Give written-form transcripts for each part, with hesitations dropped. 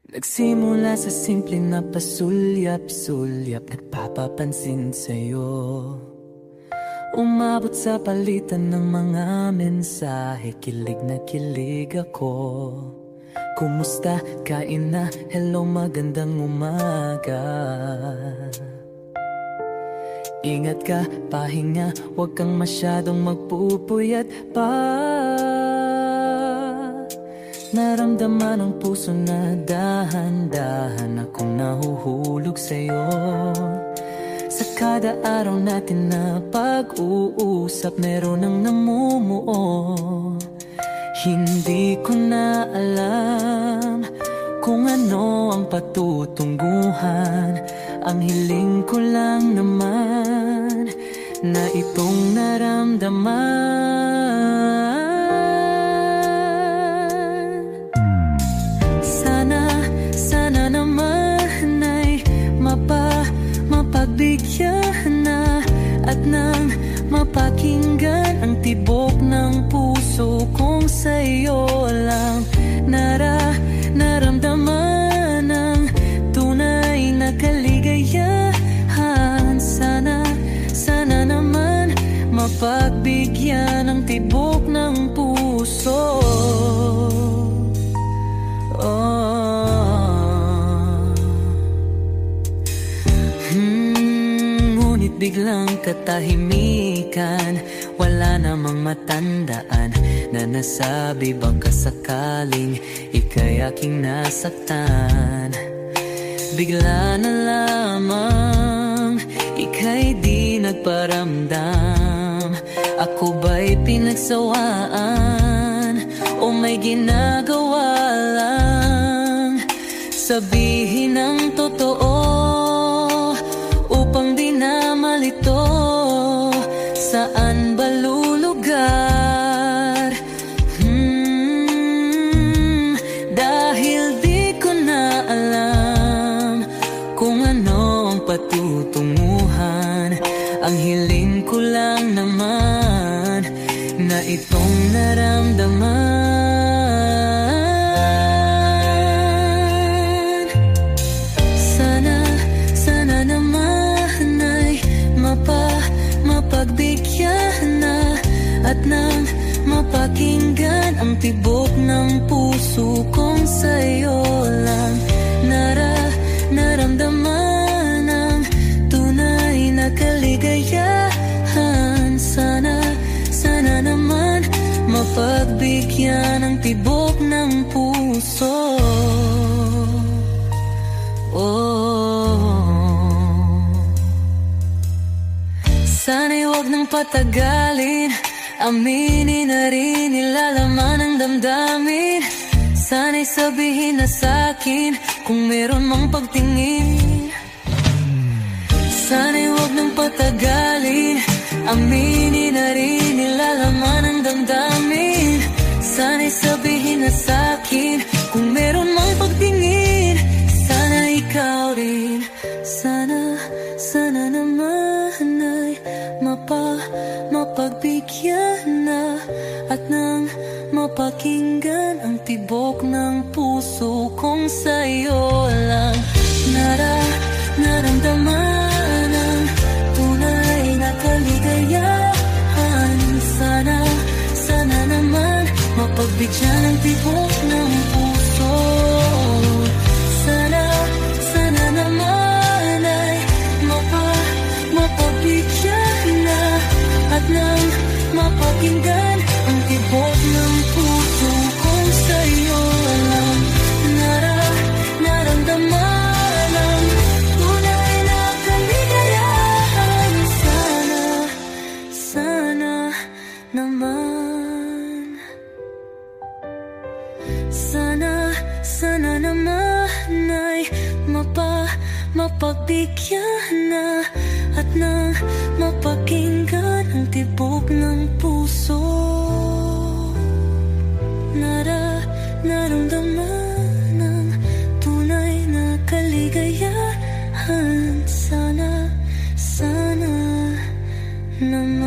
Nagsimula sa simple na pasulyap-sulyap, nagpapapansin sa'yo. Umabot sa palitan ng mga mensahe, kilig na kilig ako. Kumusta? Kain na? Hello, magandang umaga. Ingat ka, pahinga, huwag kang masyadong magpupuyat pa. Naramdaman ang puso na dahan-dahan akong nahuhulog sa'yo. Sa kada araw natin na pag-uusap, meron ang namumuo. Hindi ko na alam kung ano ang patutunguhan. Ang hiling ko lang naman na itong naramdaman. Sana naman ay mapagbigyan na at nang mapakinggan ang tibok ng puso kong sa'yo lang naramdaman ang tunay na kaligayahan. Sana naman mapagbigyan ang tibok ng puso. Ngunit biglang katahimikan, wala namang matandaan na nasabi baka sakaling ika'y aking nasaktan. Bigla na lamang ika'y di nagparamdam. Ako ba'y pinagsawaan o may ginagawa lang? Sabihin ang totoo upang di na malito. Saan ba lulugar? Dahil di ko na alam kung ano ang patutunguhan. Ang hiling ko lang naman na itong naramdaman. Sana naman ay mapagbigyan na at nang mapakinggan ang tibok ng puso kong sa'yo lang naramdaman ang tunay na kaligayahan. Sana naman mapagbigyan ang tibok ng puso. Sana'y huwag nang patagalin, aminin na rin nilalaman ng damdamin. Sana'y sabihin na sa'kin kung meron mang pagtingin. Sana'y huwag nang patagalin, aminin na rin nilalaman ng damdamin. Sana'y sabihin na sa'kin kung meron mang pagtingin. Sana ikaw rin, sana naman ay mapagbigyan na at nang mapakinggan ang tibok ng puso kong sa'yo lang naramdaman ang tunay na kaligayahan. Sana naman mapagbigyan ang tibok ng puso. Sana naman ay mapagbigyan na at nang mapakinggan ang tibok ng puso kong sa'yo lang naramdaman ang tunay na kaligayahan. Sana naman, sana naman ay mapagbigyan na at nang mapakinggan ang tibok ng puso. Naramdaman ang tunay na kaligayahan. Sana naman.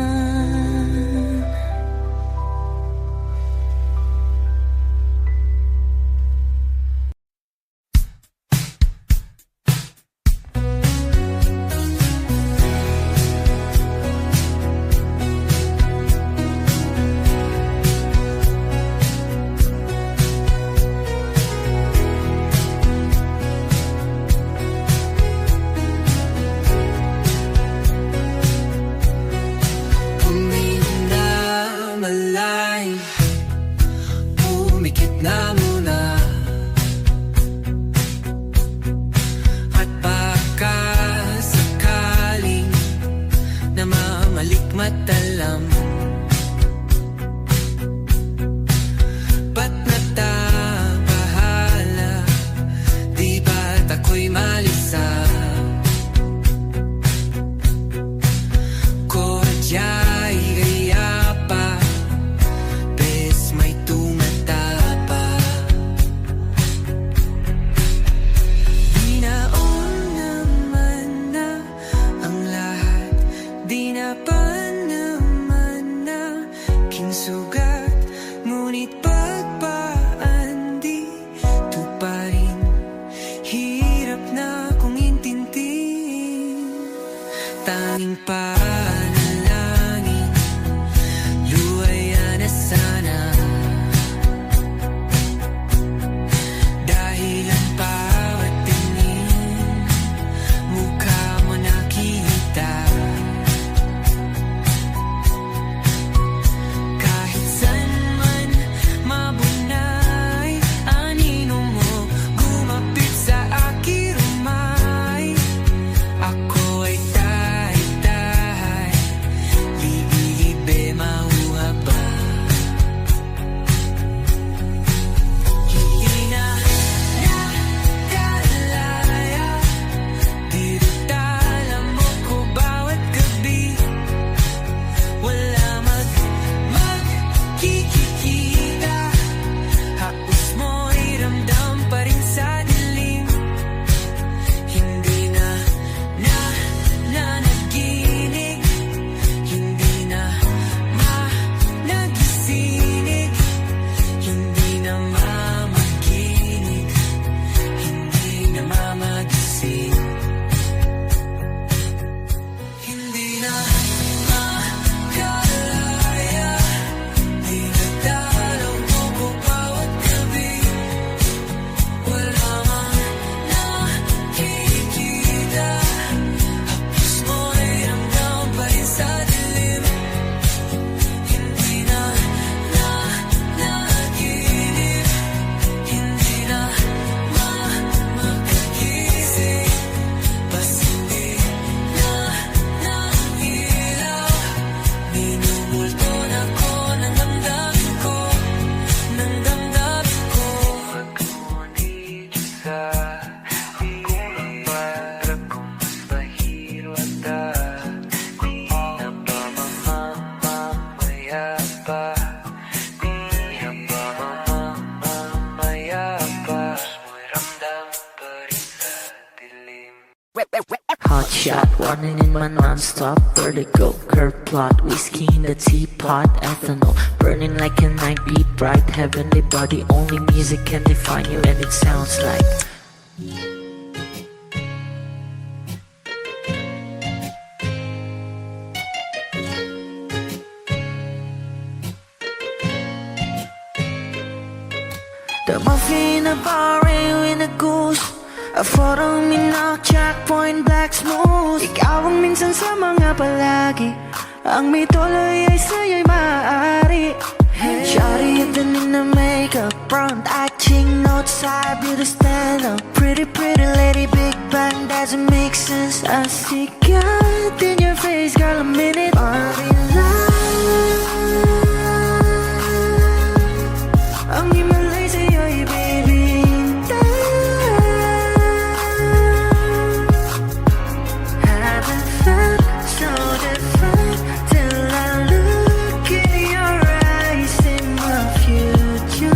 ako'y malisa. Kodya'y gaya pa, bes may tumatapa. Binaon naman na ang lahat, di na pa naman na kinsugat. Ngunit pagpaan di tuparin, hirap na kong intindihin. Tanging panalangin, luwaya na sana. Dahil ang bawat tingin, mukha mo nakita. Kahit saan man mabunay, anino mo gumapit sa aking rumay. Ako ay tahay-tahay, libe-libe mauha ba? Hindi na nakalaya, dirutala mo ko bawat gabi. Wala magkikita, hapos mo'y ramdam pa rin sa dilim. Hindi na nanaginig, hindi na nagising, hindi na mamaginig, hindi na mamagising. Hindi na makalaya, dinadalaw mo ko bawat gabi. Wala mang nakikita, hapos mo'y ramdam pa rin sa dilim. Hindi na nanaginip, hindi na makagising, bas hindi na nangilaw. Minumulto na ko ng damdamin ko, ng damdamin ko. Pag-ngunit sa hirap, para kung mas mahiro at di na ba mamamaya pa? Di na ba mamamaya pa? Mo'y ramdam pa rin sa dilim. Hot shot, running in my non-stop vertigo. Curve plot, whiskey in the teapot, ethanol burning like a night, beat bright, heavenly body. Only music can define you, and it sounds like. The muffin, a bar, in a goose. A photo, minok, checkpoint, black smooth. Ikaw ang minsan sa mga palagi, ang may tuloy ay sa'yo'y maaari. Shawty, you've been in the makeup, front acting, outside, beauty stand up. Pretty, pretty lady, big bang, doesn't make sense. I see God in your face, girl, a minute. Body ang himalay sa'yo'y baby, haven't felt so different till I look in your eyes, in my future.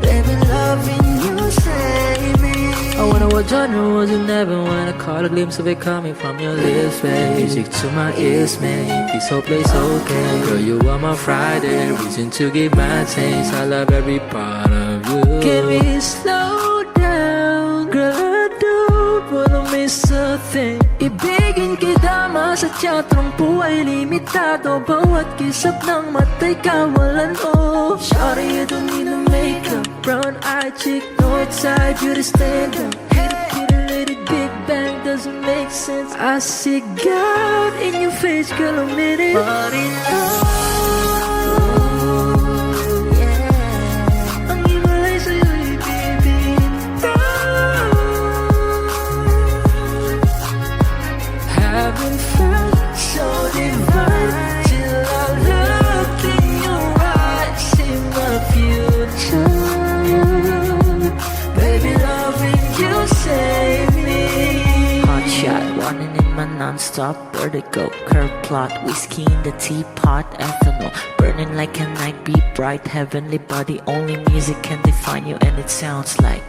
Baby, loving you save me. I wonder what genre was in heaven when I caught a glimpse of it coming from your lips, babe. Music to my ears, man, this whole place okay. Girl, you are my Friday, reason to give my taste. I love every part of you. Can we slow down? Girl, I don't wanna miss a thing. Ibigin kita, sa teatrong buhay limitado. Bawat kisap ng mata'y kawalan, oh. Shawty, you don't need no makeup, brown-eyed chick, north-side, beauty stand-up. Pretty lady, big bang, doesn't make sense. I see God in your face, girl, a minute. But in love, ang himalay sa'yo'y baby, haven't felt so divine till I look in your eyes, in my future. Baby, loving non-stop vertigo. Curve plot, whiskey in the teapot, ethanol burning like a night, be bright, heavenly body. Only music can define you, and it sounds like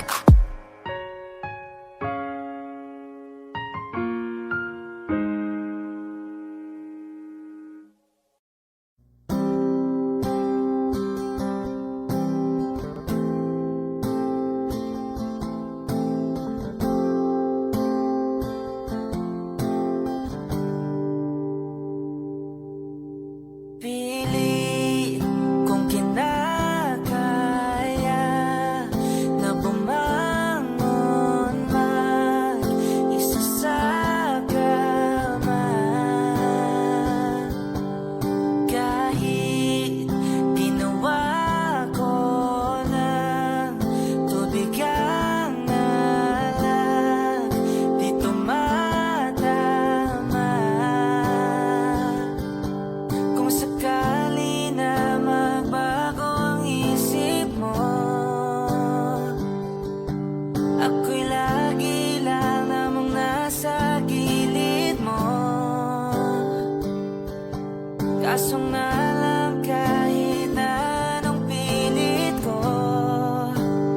kasong na lang kahit anong pilit ko,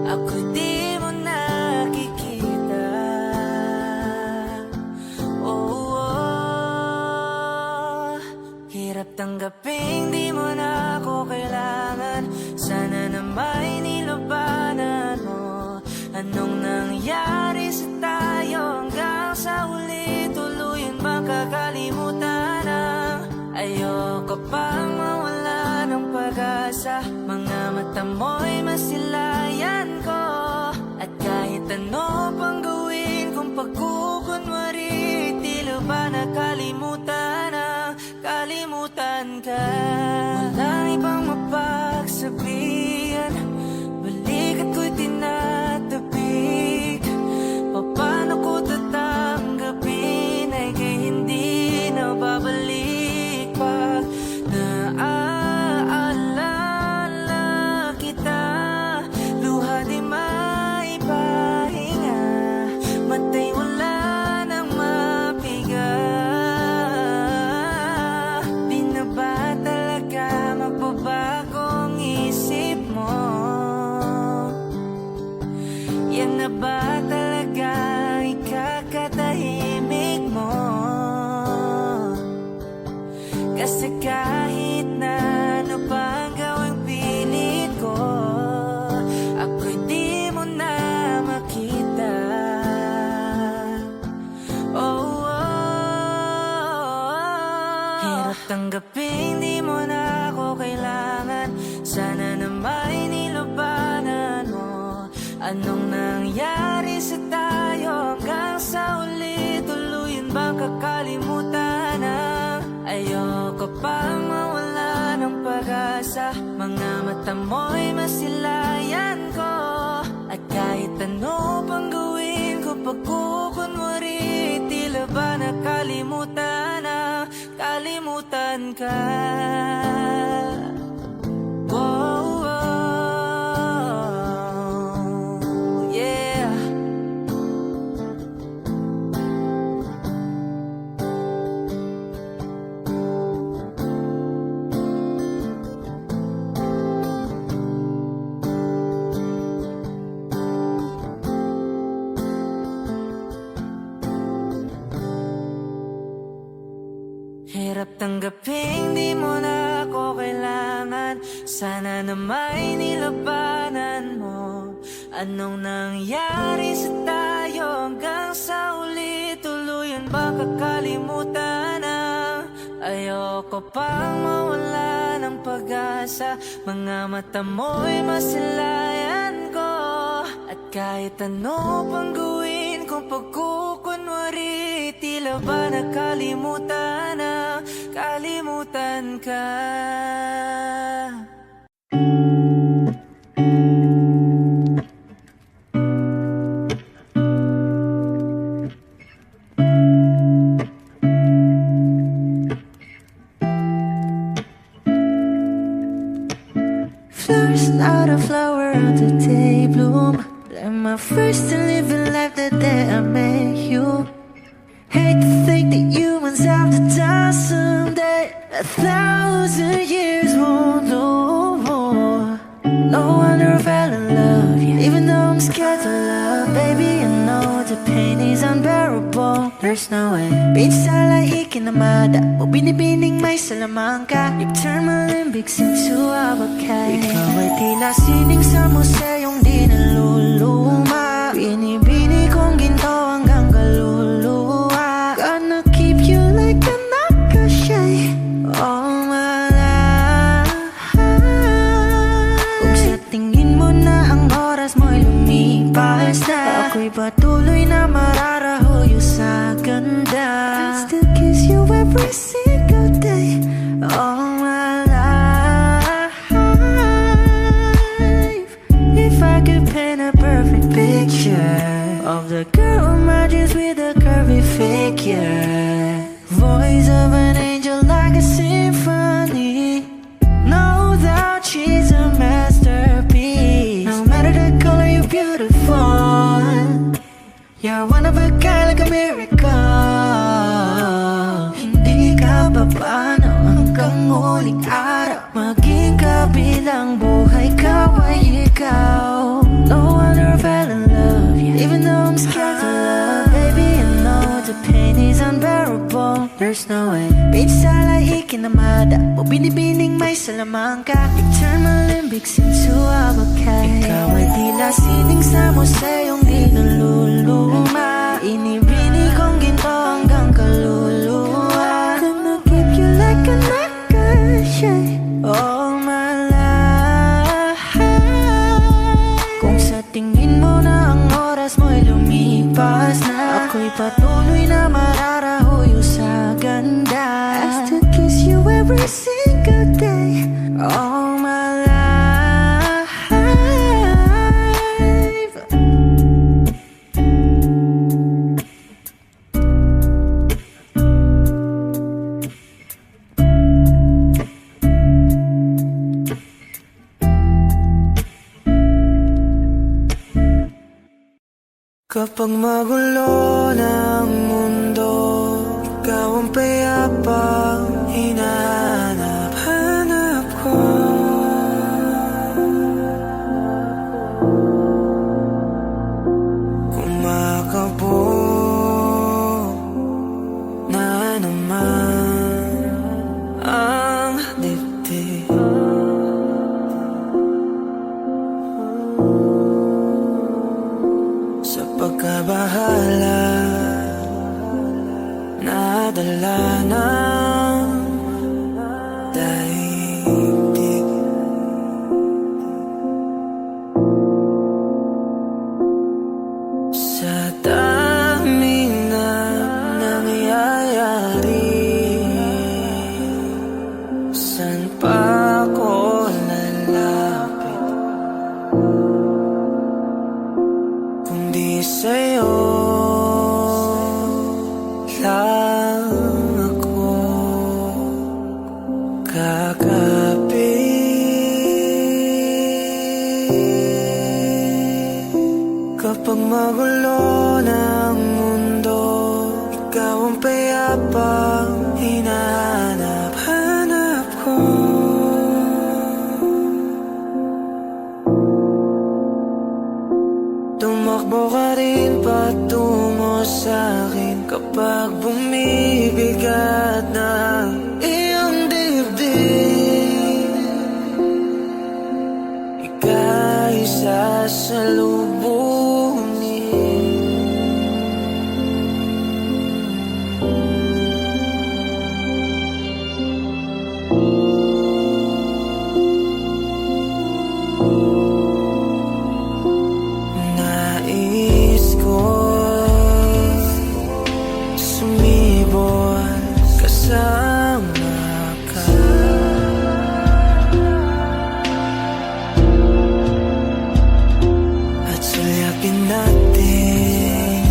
ako'y di mo nakikita. Oh, oh, hirap tanggaping di mo na ako kailangan. Sana na may nilabanan mo. Anong nangyari sa tayo hanggang sa huli? Tuluyan bang kakalimutan na? Ayoko pang mawala ng pag-asa. Mga mata mo'y masilayan ko. At kahit ano pang gawin kung pagkukunwari, tila ba nakalimutan na, kalimutan ka. Walang ibang mapagsabihan, balik at ko'y tinatabik. Paano ko tatanggapin ay kay hindi na babalik? Pag naaalala kita, luha di maipahinga, matay wala nang mapiga. Di na ba talaga magbabago ang isip mo? Yan na ba talaga ikakatahimik mo? Kasi kahit na ano pa ang gawing pilit ko, ako'y di mo na makita. Oh, oh, hirap tanggapin di mo na ako kailangan. Sana na may nilabanan mo. Anong nangyari sa tayo hanggang sa uli? Tuluyan bang kakalimutan na? Ayoko pang mawala ng pag-asa. Mga mata mo'y masilayan ko. At kahit ano pang gawin ko pagkukunwari, tila ba nakalimutan na, kalimutan ka. Oh, oh, yeah. Hirap tanggaping di mo na ako kailangan. Sana na may nilabanan mo. Anong nangyari sa tayo hanggang sa uli? Tuluyan ba kakalimutan na? Ayoko pang mawala ng pag-asa. Mga mata mo'y masilayan ko. At kahit ano pang gawin kung pagkukunwari, tila ba nakalimutan na, kalimutan ka. flowers, not a flower on the day bloom. Like my first to living life the day I met you. Hate to think that you 1,000 years won't know more. No wonder I fell in love, yeah. Even though I'm scared to love, baby, I know the pain is unbearable. There's no way Minsan lahi kinamada o binibining may salamangka. You've turned my limbics into abakay. Ikaw ay tila sining sa museyong di naluluma. Binibini kong ginto hanggang kaluluwa. Gonna keep you like a nakashay all my life. Kung sa tingin mo na ang oras mo'y lumipas na, ako'y patuloy na mararahuyo sa ganda. I still kiss you every single day all my life. If I could paint a perfect picture of the girl in my dreams with a curvy figure, voice of an angel like a symphony. No doubt she's a masterpiece. No matter the color, you're beautiful. You're one of a kind, like a miracle. Hindi ka papaano hanggang huling araw. Maging kabilang buhay ka ay ikaw. No wonder I fell in love, yeah. Even though I'm scared to love, baby, I know the pain is unbearable. There's no way Minsan lahi kinamada o binibining may salamangka. You turn my limbics into abakay. Ikaw ay tila sining sa museyong di naluluma. Inibini kong ginto hanggang kaluluwa. Gonna keep you like a nakashay all my life. Kung sa tingin mo na ang oras mo'y lumipas na, ako'y patuloy na mararahuyo sa ganda. I still kiss you every single day all my life. Kapag magulo ng mundo, ikaw ang payapang hinahanap-hanap ko. Kumakabog na naman ang dibdib. Sa pagkabahala, nadala ng daigdig. Sa dami na nangyayari, saan pa ako lalapit kundi sa'yo lang ako kakapit. Kapag magulo ng mundo, ikaw ang payapang hinahanap-hanap ko. Tumakbo ka rin patungo sa'kin kapag bumibigat na iyong dibdib. Ika'y sasalubungin. Nais ko sumibol kasama ka. At sulyakin natin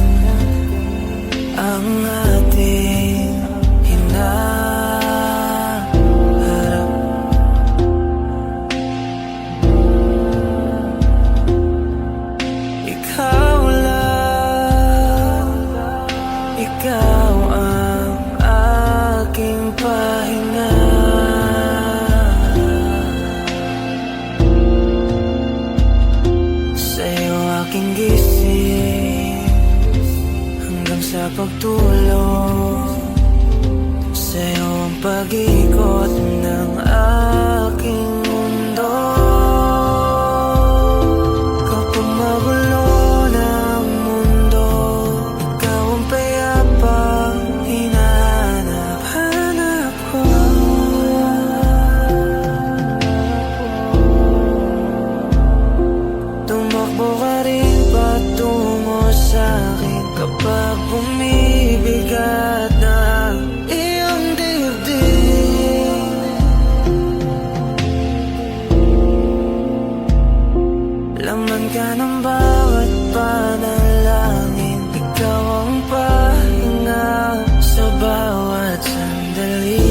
ang ating hinaharap. Ikaw lang, ikaw ang aking pahinga. tagapagtulong sa'yo ang pag-ikot ng aking mundo. Kapag magulo ng mundo, ikaw ang payapang hinahanap ko. Tumakbo ka rin patungo sa'kin kapag bumibigat na ang iyong dibdib. Laman ka ng bawat panalangin, ikaw ang pahinga sa bawat sandali.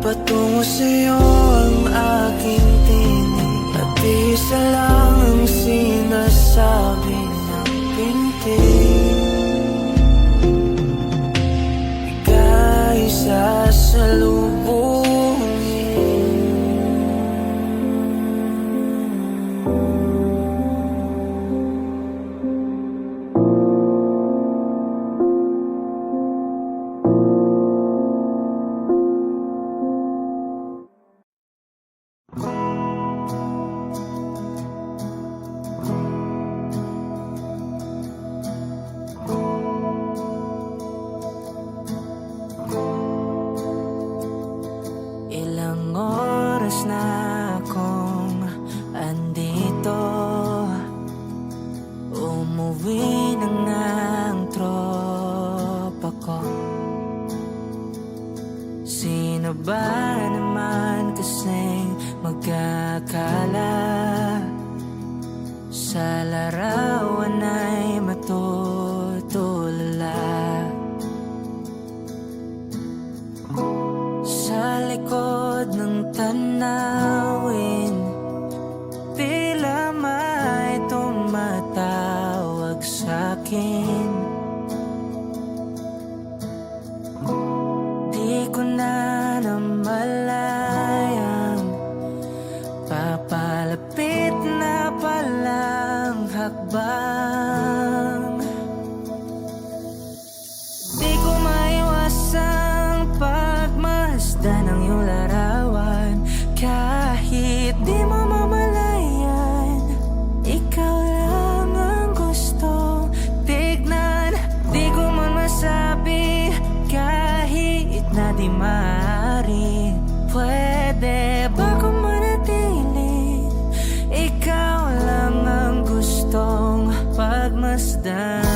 Patungo sa'yo ang aking tinig, at isa lang ang sinasabi ng pintig. Ika'y sasalubungin. Ilang oras na akong andito, umuwi na nga ang tropa ko. Sino ba naman kasing magkakala sa larawan ay matutulala? Sa likod ng tanawin, tila may tumatawag sa'kin. Di ko na namalayang papalapit na palang hakbang. Di ko maiwasang pagmasdan ng iyong larawan. Kahit di mo mamalayan, ikaw lang ang gusto tignan. Di ko man masabi kahit na di maaari. Pwede ba kung manatili? Ikaw lang ang gustong pagmasdan.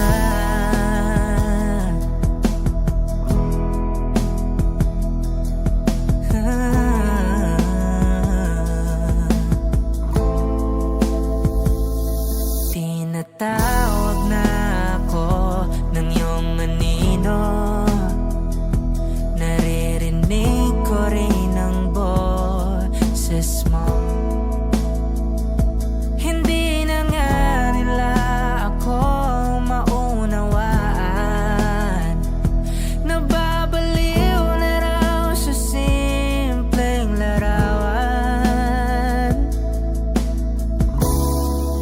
Tinatawag na ako ng iyong anino, naririnig ko rin ang boses mo. Hindi na nga nila ako maunawaan, nababaliw na raw sa simpleng larawan.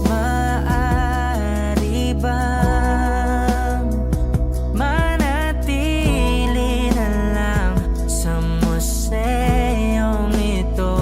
Maaari bang manatili na lang sa museyong ito?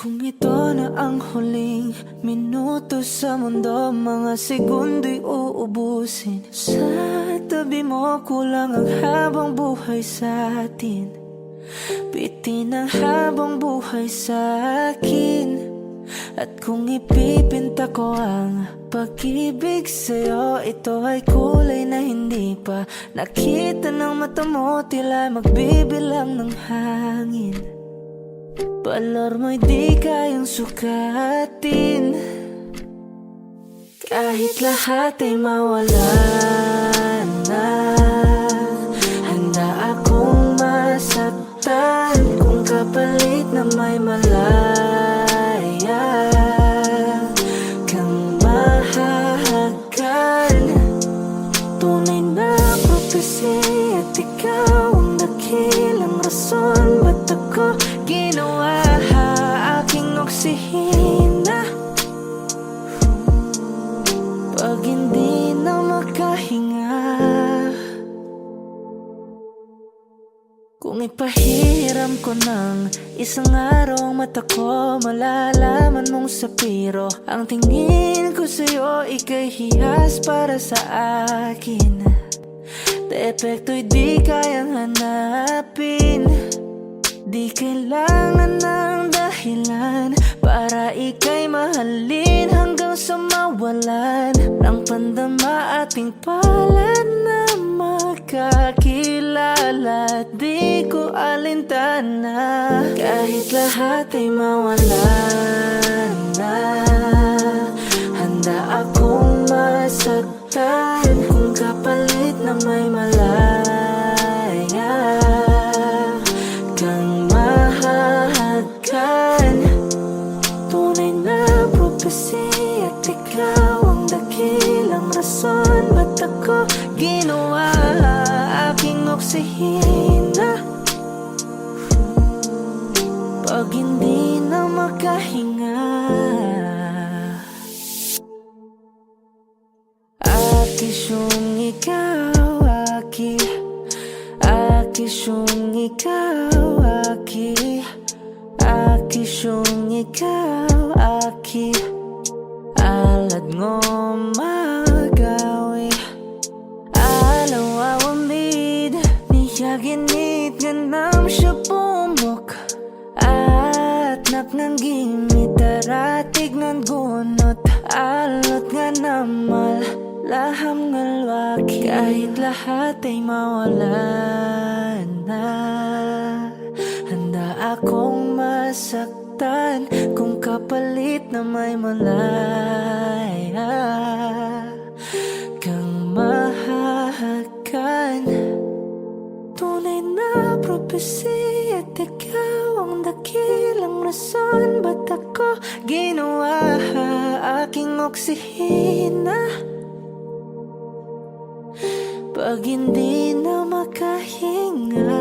Kung ito na ang huling minuto sa mundo, mga segundo'y uubusin. Sa tabi mo kulang ang habang buhay sa atin. Bitin ang habang buhay sa akin. At kung ipipinta ko ang pag-ibig sa'yo, ito ay kulay na hindi pa nakita ng mata mo, tila magbibilang ng hangin. Balor mo'y di kayang sukatin. Kahit lahat ay mawala na, handa akong masaktan kung kapalit na may malaya kang mahahagan. Tunay na prophecy at ikaw ang dakilang rason ba't ako ginawa aking oksihina. Pag hindi na makahinga, kung ipahiram ko ng isang araw ang mata ko, malalaman mong sapiro ang tingin ko sa'yo, ika'y hiyas para sa akin. Depekto'y di kayang hanapin. Di kailangan ng dahilan para ika'y mahalin hanggang sa mawalan ng pandama ating palad na makakilala. Di ko alintana kahit lahat ay mawalan na, handa akong masaktan kung kapalit na may malaya kang mahahagan. Tunay na prophecy at ikaw ang dakilang rason ba't ako ginawa aking oksihina. Pag hindi na makahinga, akisyong ikaw, akisyong ikaw, akisyong ikaw, alad ngo magawi, alaw awamid, niyaginit ganam siya pumok, at naknanggimit taratig ng gunot, alot nga namal laham ngalwaki. Kahit lahat ay mawala na, handa akong masaktan kung kapalit na may malaya kang mahahagan. Tunay na prophecy at ikaw ang dakilang rason ba't ako ginawa aking oksihina. Pag hindi na makahinga,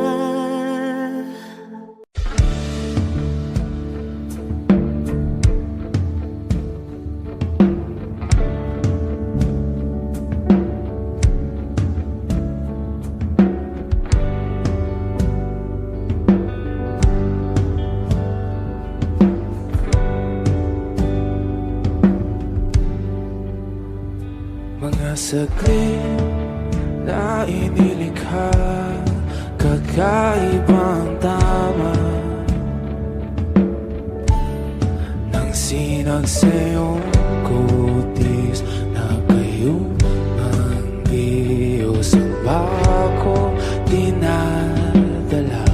mga saglit na inilikha, kakaibang tama nang sinag sa iyong kutis na kayo ang biyos ang bako dinadala.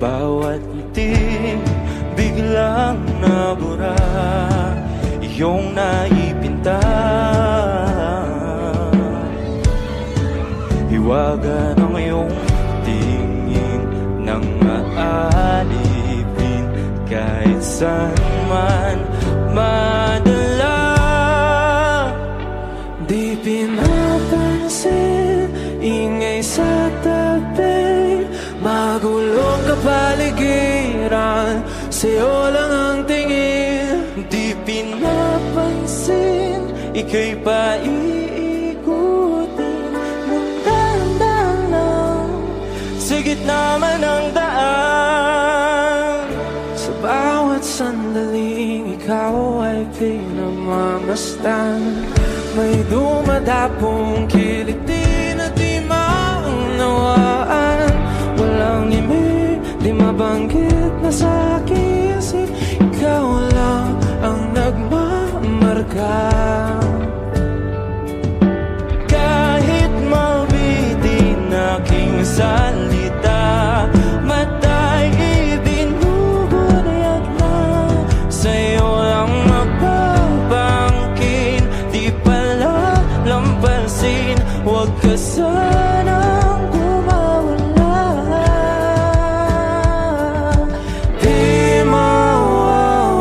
Bawat ngiti biglang nabura, iyong naipinta. Hiwaga ng iyong tingin nang maalipin kahit saan man madala. Di pinapansin, ingay sa tabi, magulong kapaligiran, sa'yo lang ang tingin. Di pinapansin, ika'y paiikutin ng dahan-dahan lang sa gitna man ng daan. Sa di namamastan. May dumadapong kiliti na di maunawaan. Walang imig, di mabanggit na sa aking isip. Ikaw lang ang nagmamarka. Kahit mabitin aking salita, matay ibinubunayag na. Sa'yo lang magbabangkin, di pala lampasin. Huwag ka sanang gumawala. Di mawawala.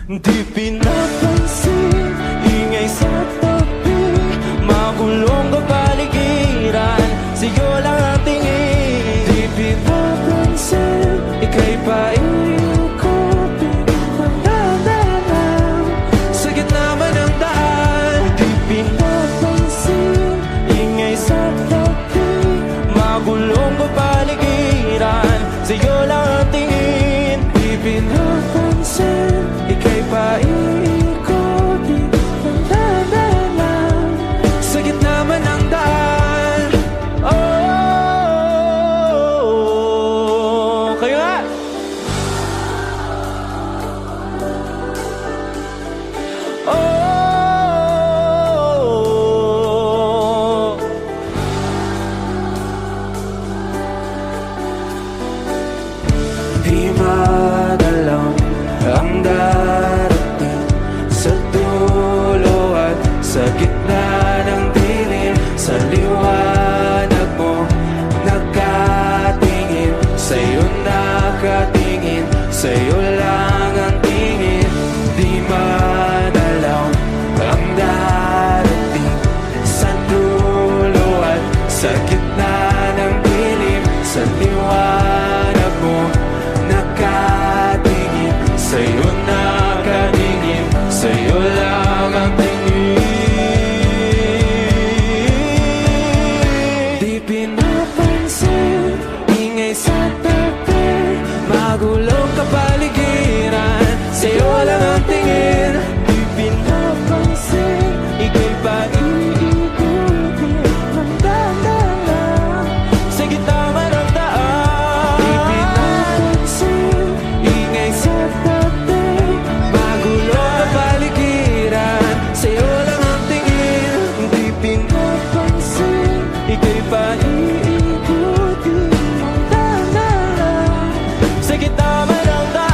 Di pinapansin, ingay sa tabi, makulong kapaligiran, sa'yo lang ang tingin. Di pinapansin, ika'y paikutin ng daan, sa gitna man ng daan. Di pinapansin, ingay sa tabi, makulong kapaligiran, sa'yo lang ang tingin. Di pinapansin, ika'y paikutin ng daan, sa gitna man ng daan. Oh, kayo nga! Oh, di madalam ang darating sa dulo at sa gitna ng dilim. Sa liwanag mo nakatingin, sa'yo nakatingin, sa'yo lang ang tingin. Di madalaw ang darating sa dulo at sa gitna ng dilim. Sa liwanag mo nakatingin, sa'yo nakatingin, sa'yo lang ang tingin. Di pinapansin, ingay sa tabi, magulong kapaligiran, sa'yo lang ang tingin. Di pinapansin, ika'y paikutin ng daan, sa gitna man ng daan. Di pinapansin, ingay sa tabi, magulong kapaligiran, sa'yo lang ang tingin. Di pinapansin, ika'y paikutin ng daan, sa gitna man ng daan.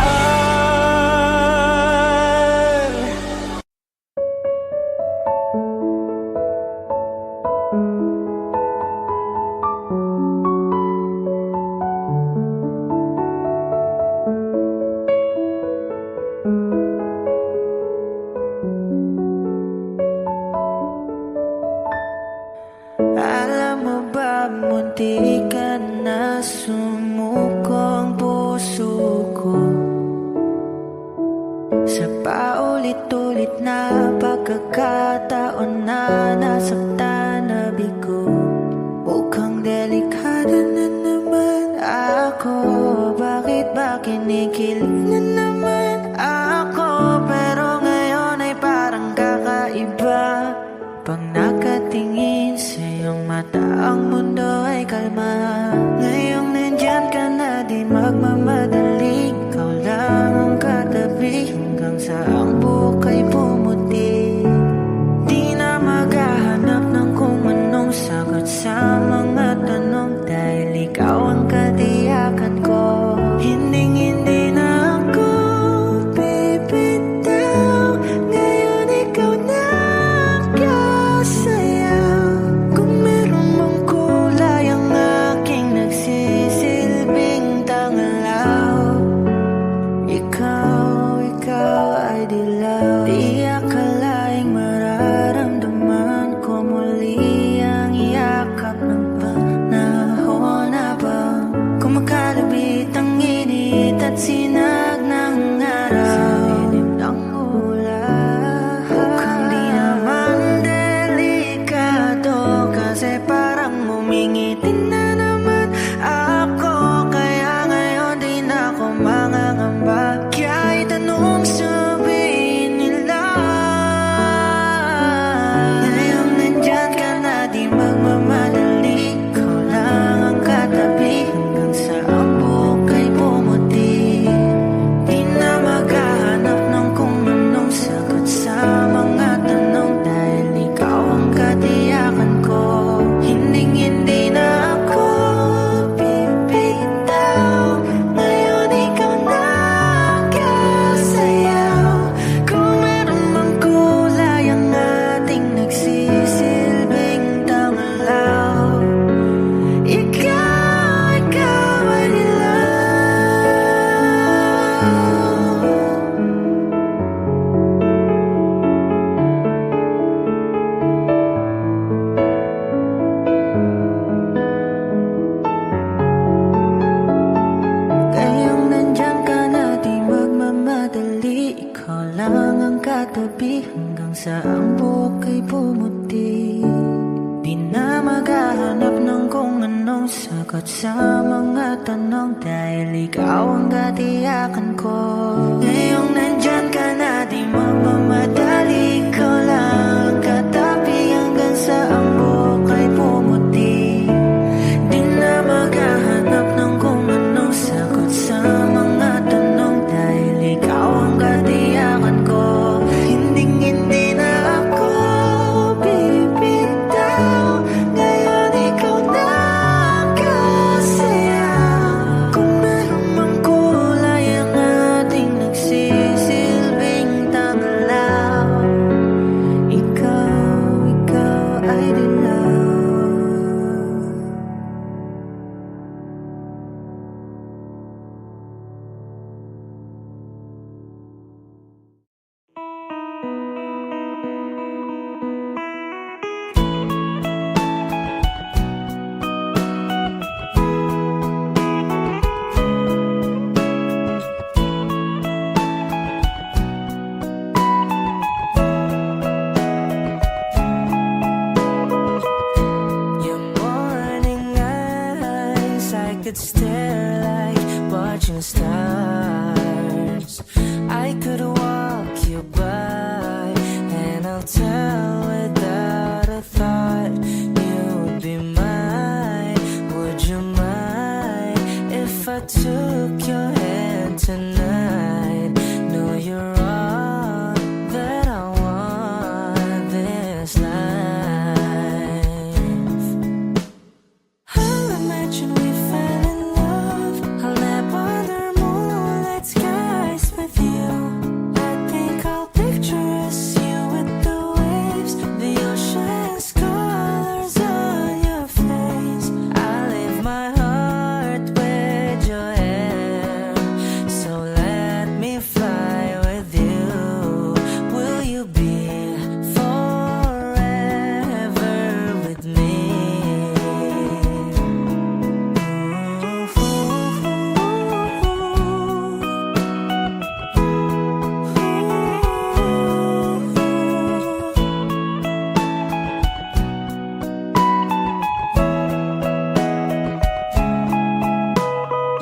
Alam mo ba, munti ka na sumuko ang puso ko, sa paulit-ulit na pagkakataon na nasaktan na bigo. Mukhang delikado na naman ako, bakit ba kinikilig na naman ako? Pero ngayon ay parang kakaiba, pag nakatingin sa iyong mata, ang mundo ay kalma. Ngayong nandyan ka na, di magmamadali, ikaw lang ang katabi, hanggang sa ang buhok ay pumuti. Di na maghahanap ng kung anong sagot sa mga tanong, dahil ikaw ang katiyakan ko. Hinding-hindi na ako hanggang sa ang buhok ay pumuti. Di na maghahanap ng kung anong sagot sa mga tanong, dahil ikaw ang katiyakan ko. Ngayong nandyan ka na, di magmamadali, ikaw lang katabi hanggang sa ang buhok ay pumuti. Di na maghahanap ng kung anong sagot sa mga tanong, dahil ikaw ang katiyakan ko. Hindi na ako bibitaw, ngayon ikaw na kasaya. Kung meron mang kulay ang ating nagsisilbing tanglaw, ikaw ay dilaw. Your morning eyes, I could stare like watching stars. I could walk you by, and I'll tell without a thought you'd be mine. Would you mind if I took your hand tonight? No, you're all that I want this life. I'll imagine we fell in love. I'll nap under moonlit skies with you. I think I'll picture us, you with the waves, the ocean's colors on your face. I'll leave my heart with your hair, so let me fly with you. Will you be forever with me?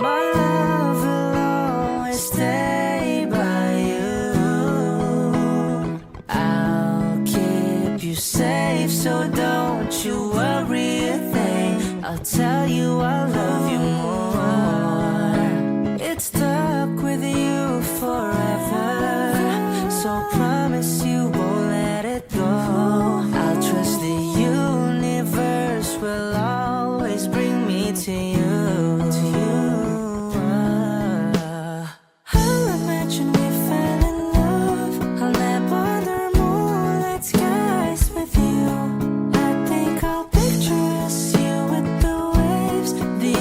My love will always stay by you. I'll keep you safe, so don't you worry a thing. I'll tell you I love you more. It's stuck with you forever, so promise you won't let it go. I'll trust the universe will always bring me to you. I'll imagine we fell in love. I'll nap under moonlit skies with you. I think I'll picture us, you with the waves, the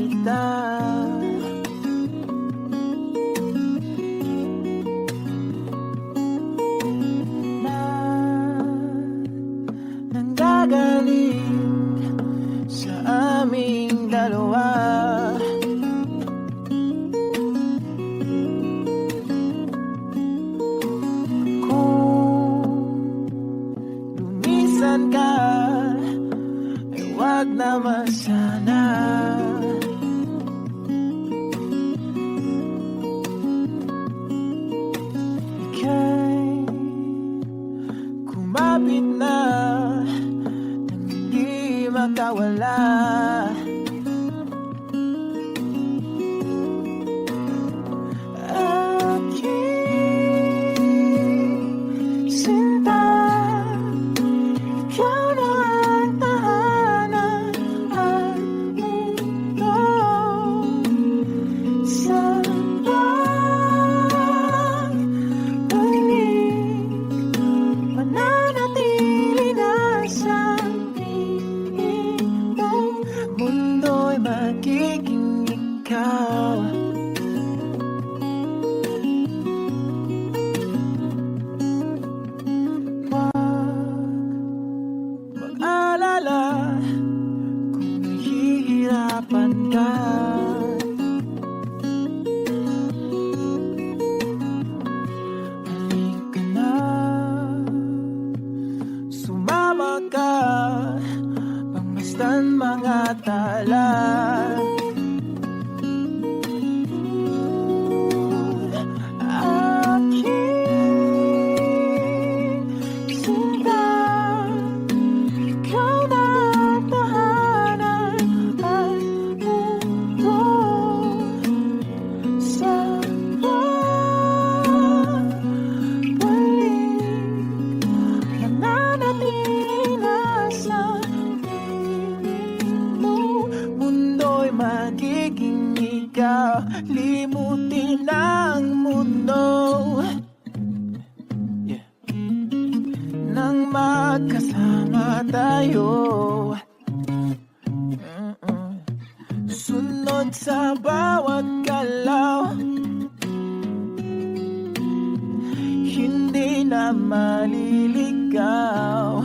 kita. Na nanggagaling sa aming dalawa. Lumisan ka, ay wag naman sana. Ika'y kumapit na nang hindi makawala. Aking sinta, ikaw na ang tahanan at mundo. Sa pagbalik, mananatili na sa piling mo. Mundo'y magiging ikaw. Mag-alala kung nahihirapan ka. Halika na, sumama ka, pangmasdan mga tala. Aking sinta, ikaw na ang tahanan at mundo. Sa pagbalik, mananatili na sa piling mo. Mundo'y magiging ikaw, limutin ang mundo. Nang magkasama tayo, sunod sa bawat galaw, hindi na maliligaw.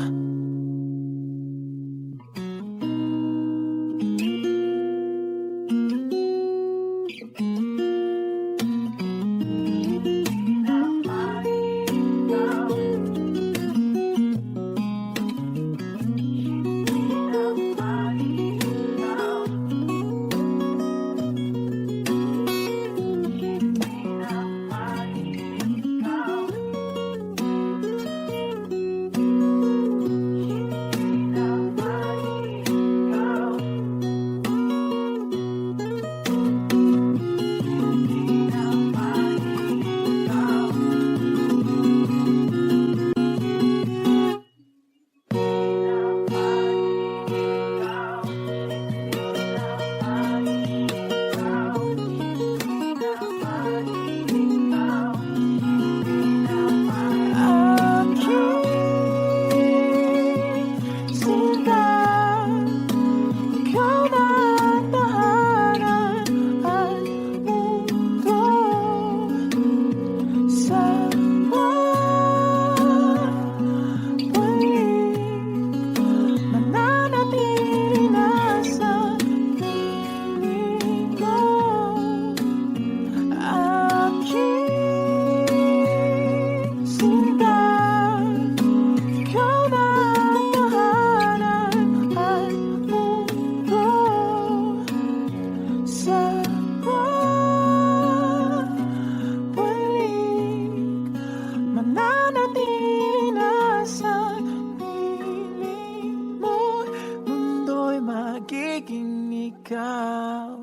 magiging ikaw.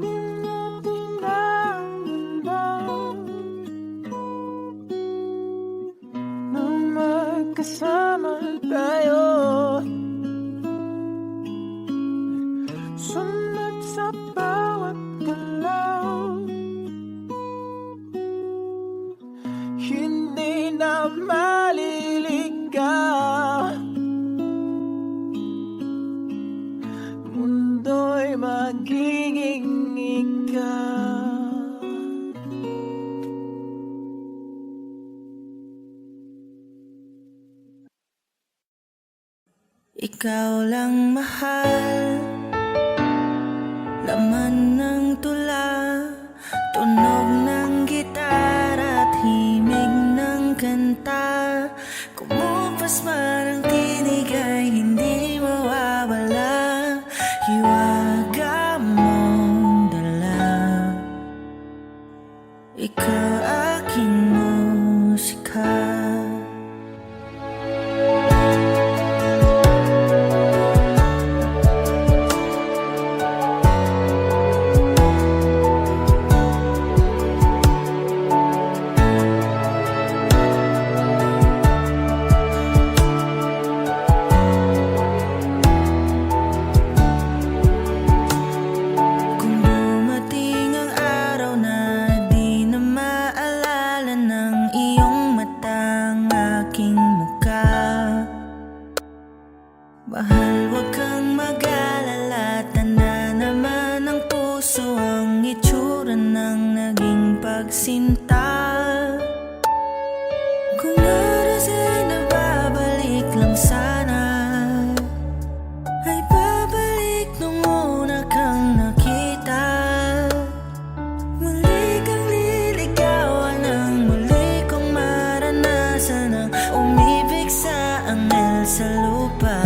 Limutin ang mundo nang magkasama tayo. Sunod sa bawat galaw, hindi na maliligaw. Mundo'y magiging Ikaw lang mahal, laman ng tula, tunog ng gitara at himig ng kanta. Kumupas man ang tinig ay hindi mawawala, hiwaga mong dala. Ikaw aking musika. Mahal, huwag kang mag-alala, tanda naman ng puso ang itsura ng naging pagsinta. Kung oras ay nababalik lang sana, ay babalik nung una kang nakita. Muli kang liligawan, ang muli kong maranasan ang umibig sa anghel sa lupa.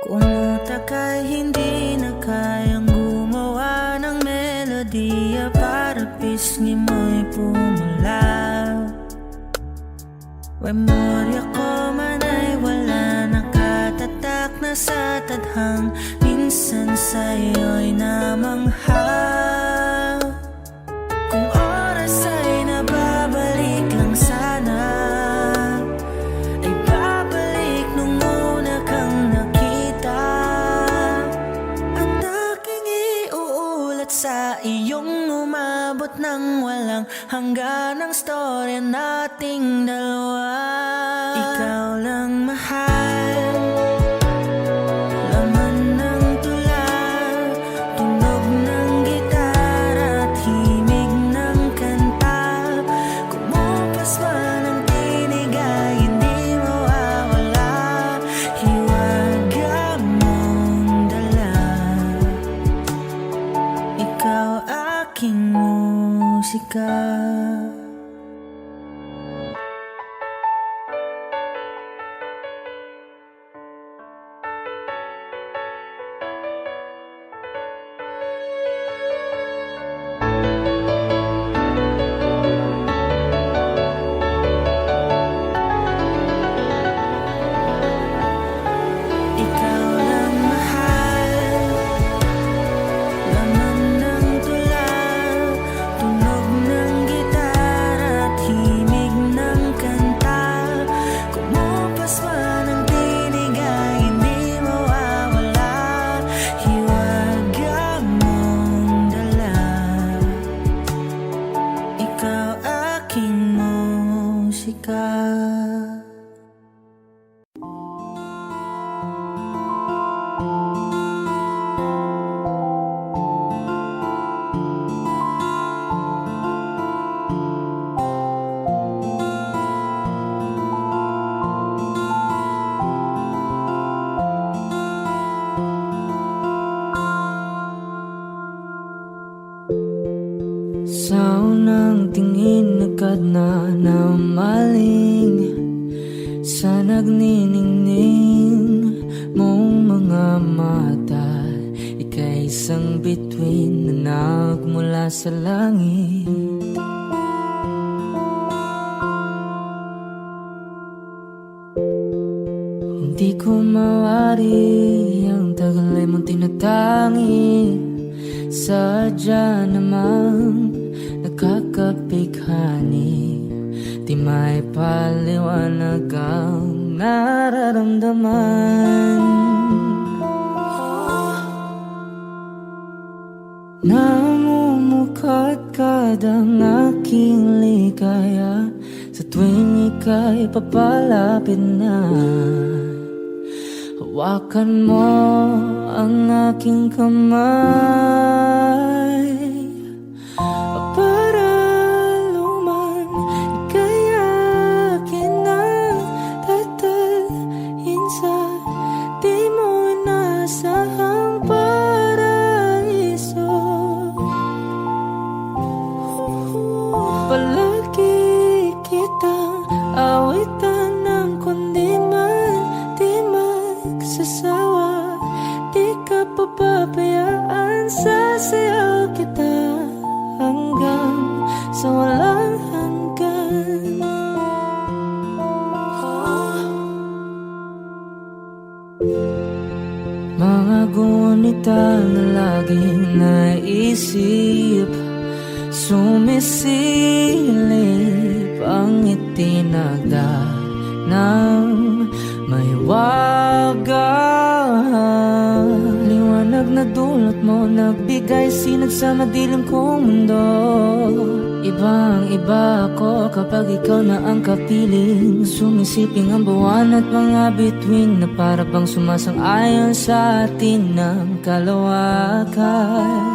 Kung utak ay hindi na kayang gumawa ng melodiya para pisngi mo'y pumula, memorya ko man ay wala, nakatatak na sa tadhang, minsan sa'yo'y namangha. Kung oras ay nababalik lang sana, sa iyong umabot ng walang hangganang storya nating dalawa. Ikaw lang mahal, laman ng tula, tunog ng gitara at himig ng kanta. Kumupas man ang tinig ay hindi mawawala, hiwaga mong dala. Ikaw aking musika. Sa unang tingin agad na namaling sa nagniningning mong mga mata. Ika'y isang bituin na nagmula sa langit. Hindi ko mawari ang tagal ay mong tinatangi. Sadya namang nakakapighani, di may paliwanag ang nararamdaman. Namumukadkad ang aking ligaya sa tuwing ika'y papalapit na. Hawakan mo ang aking kamay para luman ika'y akin na tatalhin sa di mo inasahang paraiso. Palagi kitang awitan ng kundi man di magsasawa. Di ka papabayaan, sasayaw kita hanggang sa walang hanggan. Mga gunita na laging naisip, sumisilip ang itinagda ng may wagang liwanag na dulot mo, nagbigay sinag sa madilim kong mundo. Ibang iba ako kapag ikaw na ang kapiling, sumisiping ang buwan at mga bituin na para bang sumasang-ayon sa atin ng kalawakan.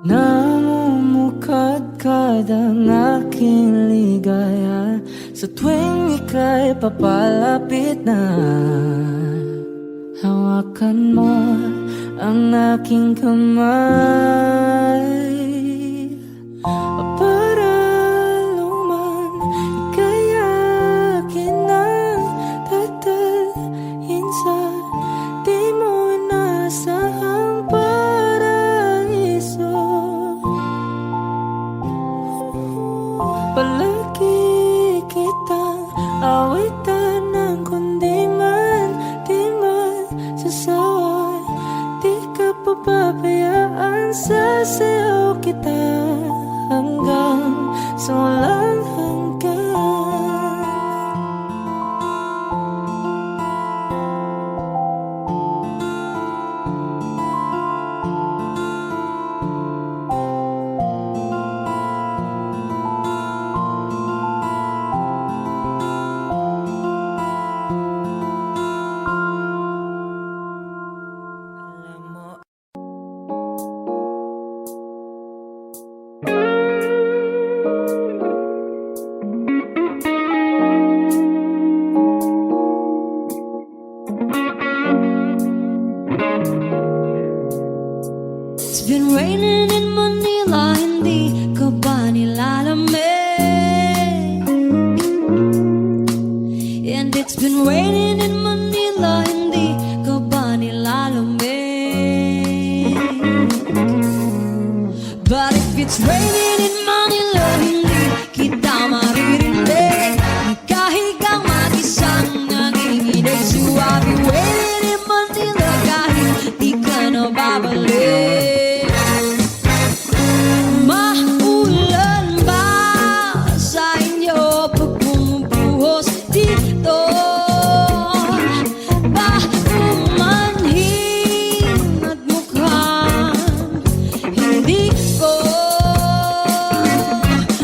Namumukadkad ang aking ligaya sa tuwing ika'y papalapit na. Hawakan mo ang aking kamay para luman ika'y akin na tatalhin sa di mo inasahang paraiso. Palagi kitang awitan ng kundi man di magsasawa. Di ka papabayaan, sasayaw kita hanggang sa walang hanggan. It's been raining in Manila, hindi ka ba nilalamig? And it's been raining in Manila, hindi ka ba nilalamig? But if it's raining in Manila, hindi kita maririnig. Nagkahigang mag-isang nanginginig. So I'll be waiting in Manila kahit di ka na babalik. Maulan ba sa inyo pag bumubuhos dito? Ba umanhin at mukhang hindi ko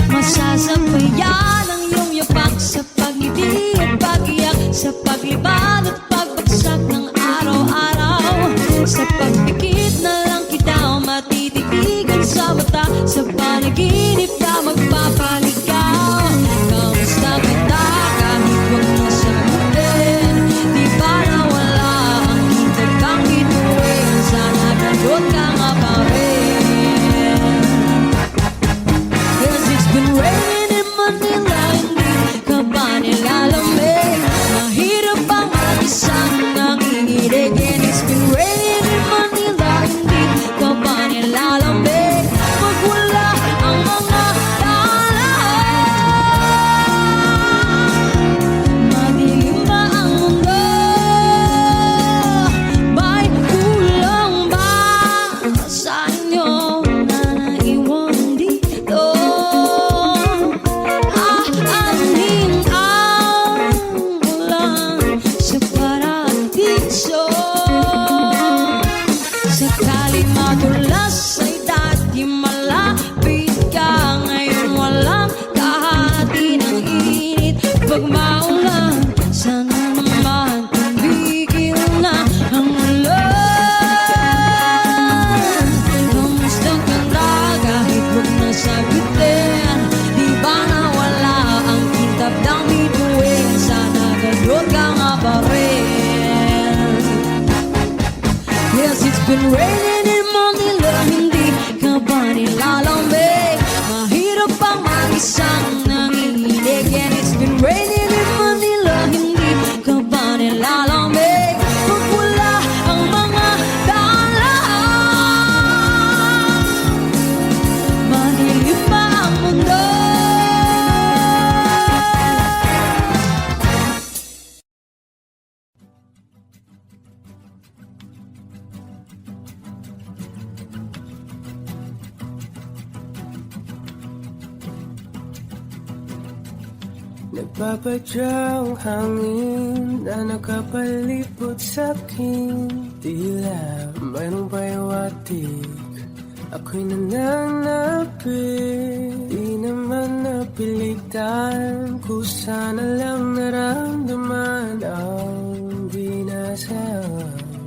masasabayan ang iyong yapak sa pag-ibig at pag-iyak, sa paglibad at pagbagsak ng araw-araw. Sa pagpikit na lang kita matititigan sa mata, sa panaginip na magpapaligaw. Kamusta kita kahit wag mo sagutin? Di ba nawala ang hintag kang bituin? Sana nandun ka nga pa rin. 'Cause it's been raining in Manila, hindi ka ba nilalamig? Mahirap ang mag-isang nanginginig. And it's been raining in Manila, hindi ka ba nilalamig? Pag wala ang mga Akali madulas ay dati malapit ka, ngayon walang kahati ng init. Pag maulan, sana naman tumigil na ang ulan. Kamusta ka na kahit huwag na sagutin? Di ba nawala ang kintab ng bituin? Sana gayon ka nga pa rin. Yes, it's been raining in Manila, hindi ka ba nilalamig? Mahirap bang mag-isang nanginginig? And it's been raining in Manila, hindi ka ba nilalamig? Pag wala ang mga daan, madilim pa ang mundo. Nagpapadyang hangin na nakapalipot sa'kin. Tila mayroong payawatig, ako'y nananapit. Di naman napilitan, kusana lang naramdaman ang di nasa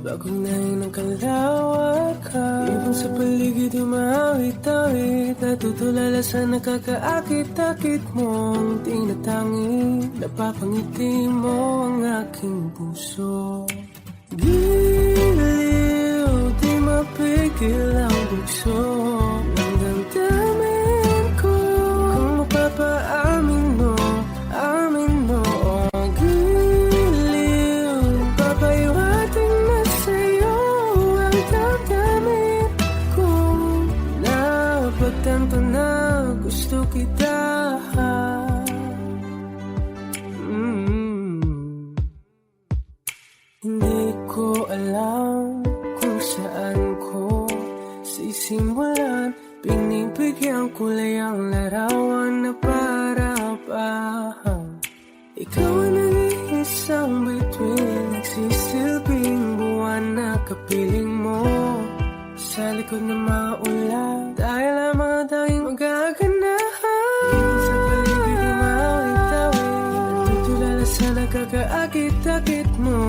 bagong nahin ng kalawakan. Ibang sa paligid umawit-awit, natutulala sa nakakaakit-akit mong tinatangi. Napapangiti mo ang aking puso. Giliw, di mapigil ang bugso ng damdamin ko. Kung mapapaamin mo, amin mo. Oh, giliw, papaiwating na sa'yo ang damdamin ko. Napagtanto na gusto kita. Hindi ko alam kung saan ko sisimulan. Pinibigyan kulay ang larawan na para pa ikaw ang nag-iisang bituin, nagsisilbing buwan na kapiling mo. Sa likod ng maulan, dahil lamang tawing magaganahan. Sa paligid umawit-awit, natutulala sa nakakaakit-akit mo.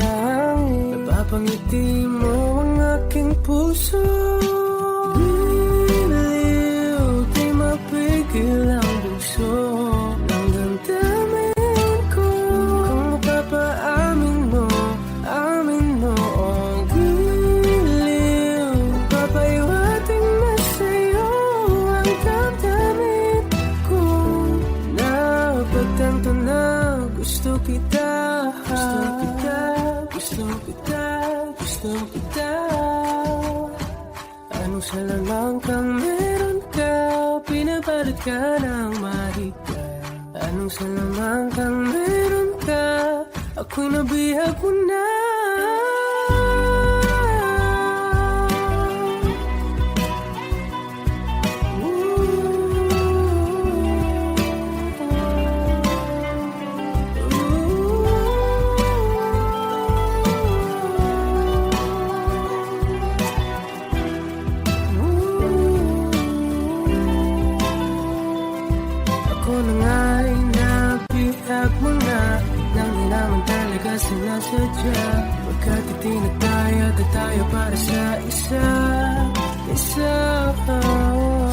Napapangiti mo ang aking puso. Giliw, di mapigil ang bugso ng damdamin ko. Kung mapapaamin mo, amin mo. Oh, giliw, papaiwating na sa'yo ang damdamin ko. Napagtanto na gusto kita. Gusto kita, gusto kita. Anong salamang kang meron ka, pinapalit ka ng mahika. Anong salamang kang meron ka, ako'y nabihag mo na. Sinasadya, pagkat itinataya tayo para sa isa.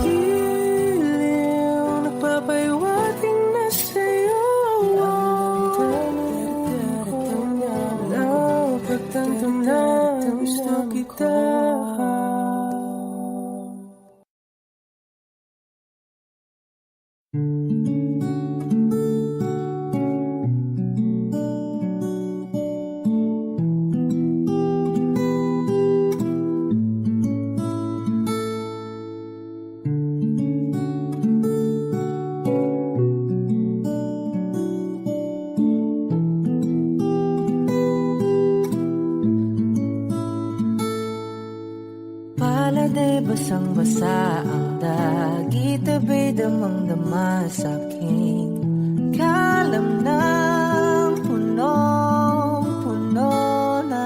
Giliw, nagpapaiwating na sa'yo napagtanto na gusto kita. Basang-basa ang dagit, abay damang-dama sa'king kalam ng punong-puno na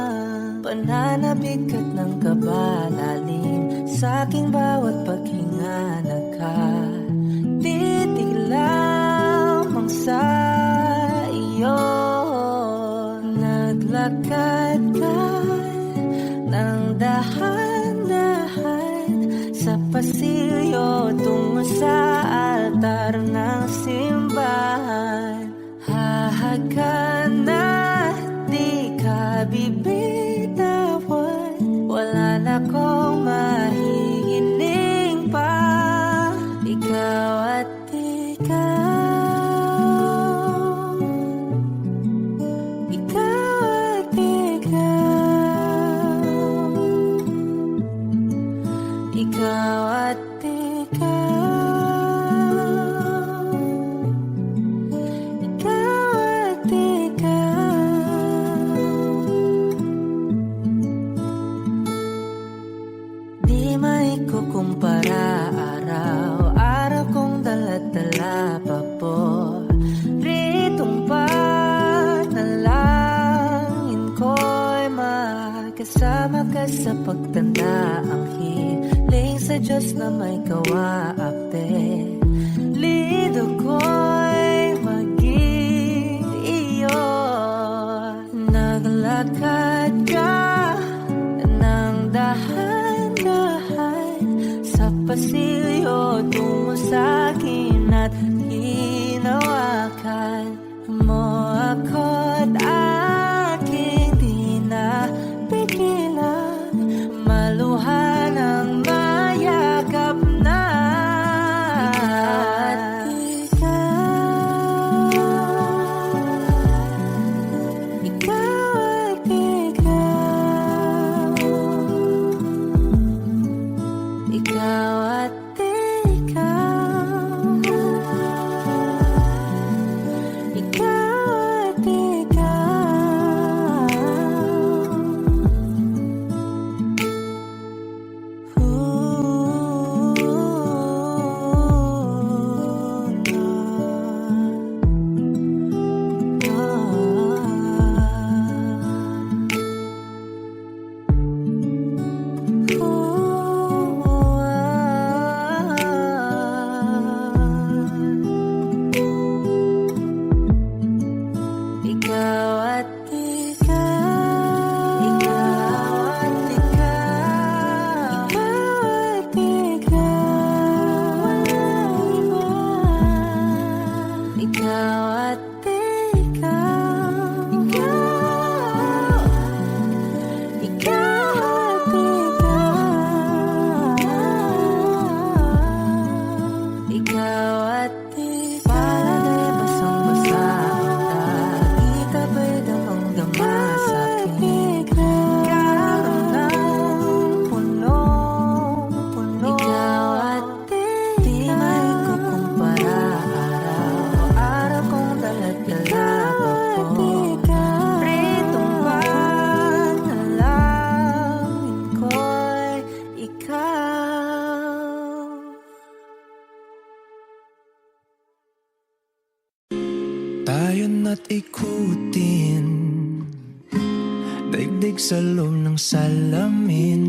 pananabik at ng pagkabalalim sa aking bawat paghinga. Nakatitig lamang sa iyo. Naglakad ka ng dahan-dahan sa pasilyo tungo sa altar ng simbahan. Hahagan at di ka bibitawan, wala na kong mahihiling pa. Ikaw at ikaw, ikaw at ikaw, ikaw at kumpara, araw-araw kong dala-dala pa po ritong panalangin ko'y makasama ka sa pagtanda. Ang hiling sa Diyos na may kawaape, lido ko'y maging iyo. Naglakad ka ng dahan-dahan sa pasilyo tungo sa akin at hinawakan mo ako't aking di napigilan, maluhan ang mayakap na. Tayon at ikutin, daigdig sa loob ng salamin,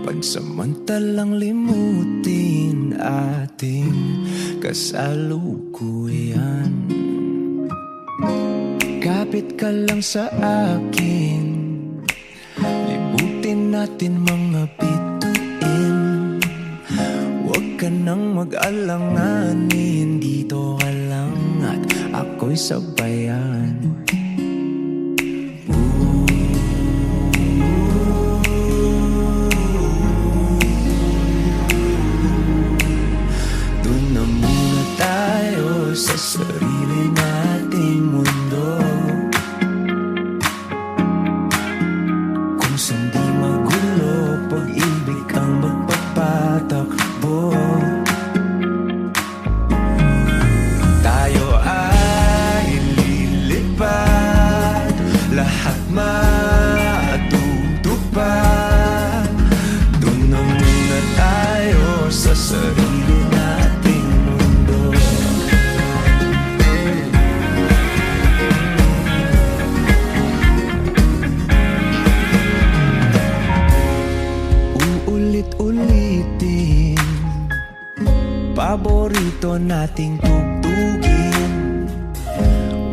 pagsamantalang limutin ating kasalukuyan. Kapit ka lang sa akin, libutin natin mga bituin. Huwag ka nang mag-alanganin, dito ka lang at ako'y sabayan. Doon na muna tayo sa sarili nating mundo, kung saan di magulo, pag-ibig ang magpapatakbo. Tayo ay lilit ulit-ulitin. Paborito nating tugtugin,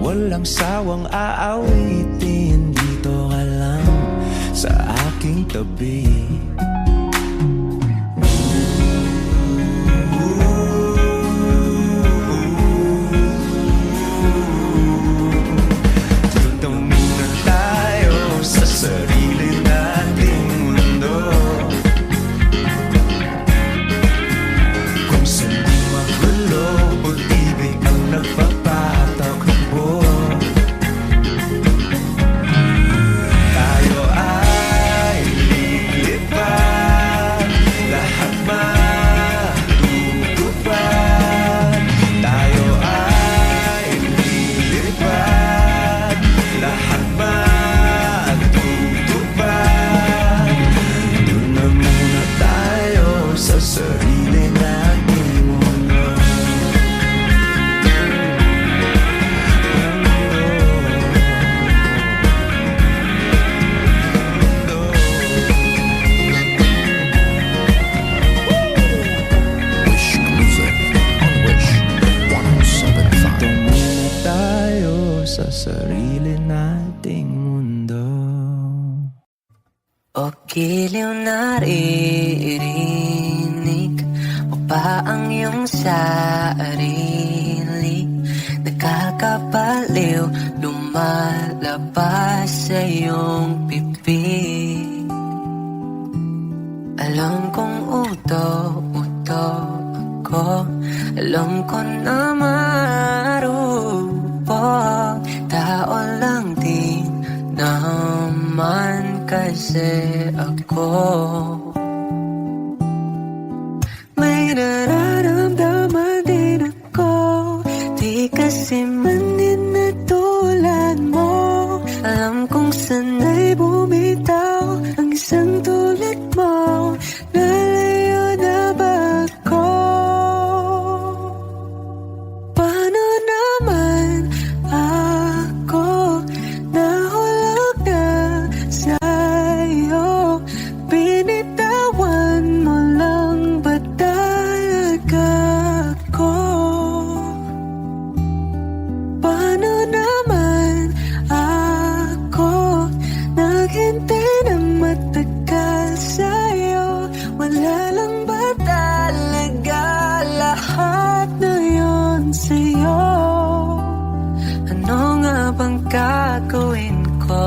walang sawang aawitin. Dito ka lang sa aking tabi. Dito muna tayo sa sarili nating mundo, kung saan di magulo, pag-ibig ang nagpapatakbo. Tayo ay lilipad, lahat matutupad. Tayo ay lilipad, lahat matutupad. Doon na muna tayo sa sarili nating mundo. Wish Music on Wish 107.5. Doon muna tayo sa sarili nating mundo. O giliw naririnig mo ba ang iyong sarili? Nakakabaliw, lumalabas sa iyong bibig. Alam kong uto-uto ako, alam ko na marupok. Tao lang din naman kasi ako. May nararamdaman din ako, di kasi manin na tulad mo. Alam kong sanay bumitaw ang isang tulad mo. Lalayo na ba ako? Paano naman ako nahulog na sa'yo? Binitawan mo lang ba talaga ako? Paano naman ako naghintay ng matagal sa'yo? Wala lang ba talaga lahat na yun sa'yo? Ano nga bang gagawin ko?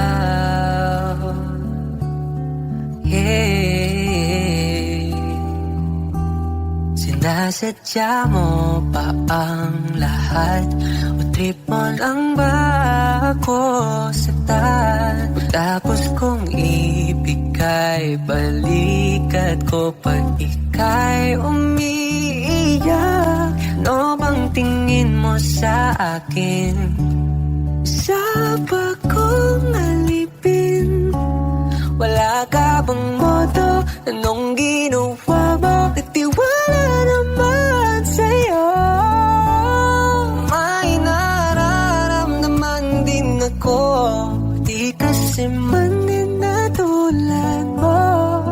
Now, yeah. Sinasadya mo ba ang lahat? O trip mo lang ba ako saktan? Tapos kong ibigay, balikat ko pag ika'y umiiyak. Ano bang tingin mo sa akin? Sa bagong alipin, wala ka bang modo? Anong ginawa mo? Nagtiwala naman sa'yo. May nararamdaman din ako, di kasi manin na tulad mo.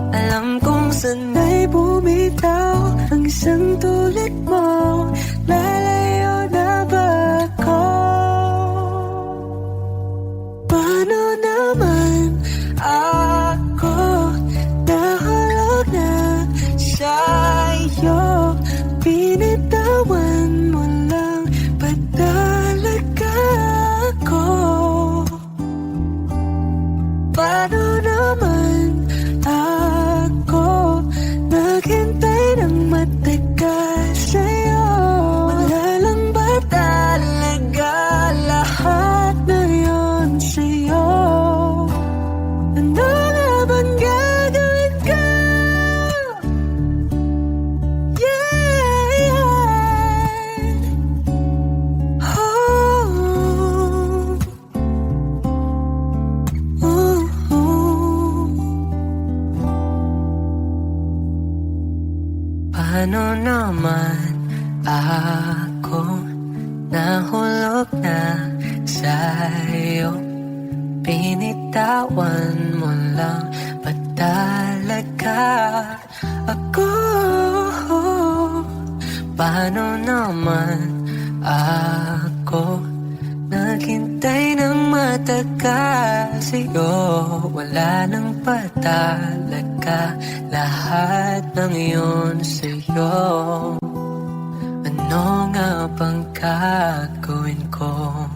Alam kong sanay bumitaw ang isang tulad mo. Lalayo na ba ako? Paano naman ako nahulog na sa'yo? Binitawan mo lang ba talaga ako? Paano naman ako naghintay ng matagal sa'yo? Wala lang ba talaga lahat na yun sa'yo? Ano nga bang gagawin ko? Yeah, Paano naman ako nahulog nahulog na sa'yo. Pinitawan mo lang ba talaga ako? Paano naman ako naghintay ng matagal sa'yo? Wala nang patalaga, lahat ng iyon sa'yo. Ano nga bang gagawin ko?